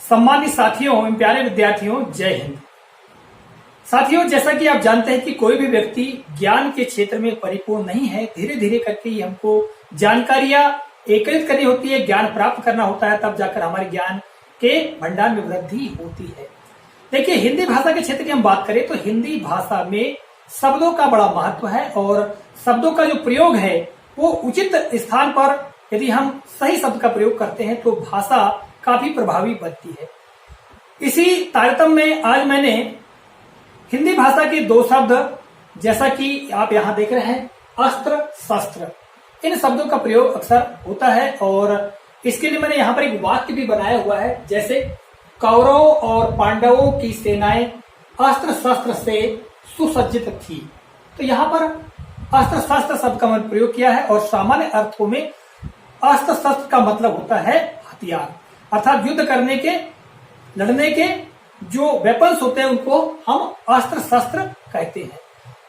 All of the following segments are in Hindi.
सम्मानित साथियों एवं प्यारे विद्यार्थियों, जय हिंद। साथियों, जैसा कि आप जानते हैं कि कोई भी व्यक्ति ज्ञान के क्षेत्र में परिपूर्ण नहीं है। धीरे धीरे करके ही हमको जानकारियां एकत्रित करनी होती है, ज्ञान प्राप्त करना होता है, तब जाकर हमारे ज्ञान के भंडार में वृद्धि होती है। देखिए, हिंदी भाषा के क्षेत्र की हम बात करें तो हिंदी भाषा में शब्दों का बड़ा महत्व है और शब्दों का जो प्रयोग है वो उचित स्थान पर यदि हम सही शब्द का प्रयोग करते हैं तो भाषा काफी प्रभावी बनती है। इसी तारतम्य में आज मैंने हिंदी भाषा के दो शब्द, जैसा कि आप यहाँ देख रहे हैं, अस्त्र शस्त्र, इन शब्दों का प्रयोग अक्सर होता है और इसके लिए मैंने यहाँ पर एक वाक्य भी बनाया हुआ है, जैसे कौरवों और पांडवों की सेनाएं अस्त्र शस्त्र से सुसज्जित थी। तो यहाँ पर अस्त्र शस्त्र शब्द का मैंने प्रयोग किया है और सामान्य अर्थों में अस्त्र शस्त्र का मतलब होता है हथियार, अर्थात युद्ध करने के, लड़ने के जो वेपन्स होते हैं उनको हम अस्त्र शस्त्र कहते हैं।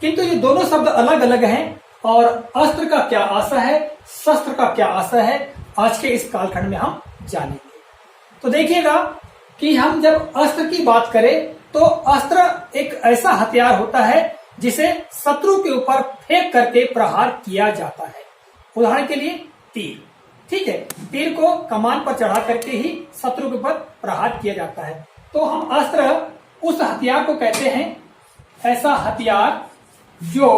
किंतु ये दोनों शब्द अलग अलग हैं और अस्त्र का क्या आशय है, शस्त्र का क्या आशय है, आज के इस कालखंड में हम जानेंगे। तो देखिएगा कि हम जब अस्त्र की बात करें तो अस्त्र एक ऐसा हथियार होता है जिसे शत्रु के ऊपर फेंक करके प्रहार किया जाता है। उदाहरण के लिए तीर, ठीक है, तीर को कमान पर चढ़ा करके ही शत्रु के ऊपर प्रहार किया जाता है। तो हम अस्त्र उस हथियार को कहते हैं, ऐसा हथियार जो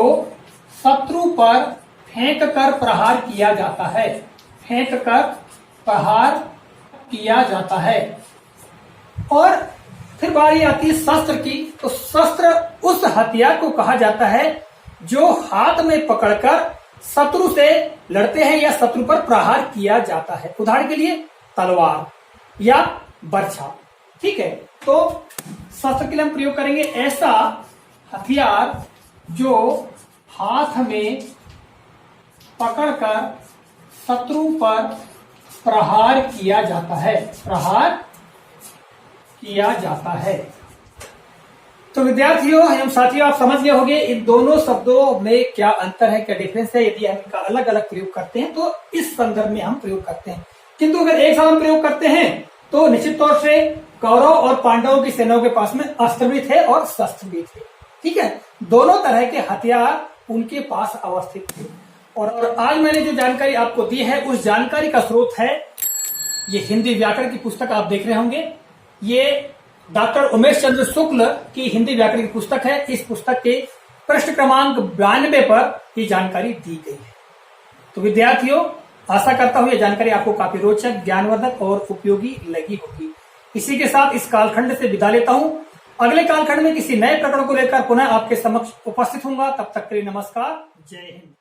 शत्रु पर फेंक कर प्रहार किया जाता है, फेंक कर प्रहार किया जाता है। और फिर बारी आती है शस्त्र की, तो शस्त्र उस हथियार को कहा जाता है जो हाथ में पकड़कर शत्रु से लड़ते हैं या शत्रु पर प्रहार किया जाता है। उदाहरण के लिए तलवार या बर्छा, ठीक है। तो शस्त्र के लिए हम प्रयोग करेंगे ऐसा हथियार जो हाथ में पकड़कर शत्रु पर प्रहार किया जाता है, प्रहार किया जाता है। तो विद्यार्थियों एवं साथियों, आप समझ गए होंगे इन दोनों शब्दों में क्या अंतर है, क्या डिफरेंस है। यदि हम इनका अलग अलग प्रयोग करते हैं तो इस संदर्भ में हम प्रयोग करते हैं, किंतु अगर एक साथ हम प्रयोग करते हैं तो निश्चित तौर से कौरव और पांडवों की सेनाओं के पास में अस्त्र भी थे और शस्त्र भी थे, ठीक है। दोनों तरह के हथियार उनके पास अवस्थित थे। और आज मैंने जो जानकारी आपको दी है उस जानकारी का स्रोत है ये हिंदी व्याकरण की पुस्तक आप देख रहे होंगे। ये डॉक्टर उमेश चंद्र शुक्ल की हिंदी व्याकरण की पुस्तक है। इस पुस्तक के पृष्ठ क्रमांक 92 पर ये जानकारी दी गई है। तो विद्यार्थियों, आशा करता हूं ये जानकारी आपको काफी रोचक, ज्ञानवर्धक और उपयोगी लगी होगी। इसी के साथ इस कालखंड से विदा लेता हूं। अगले कालखंड में किसी नए प्रकरण को लेकर पुनः आपके समक्ष उपस्थित होऊंगा। तब तक के लिए नमस्कार, जय हिंद।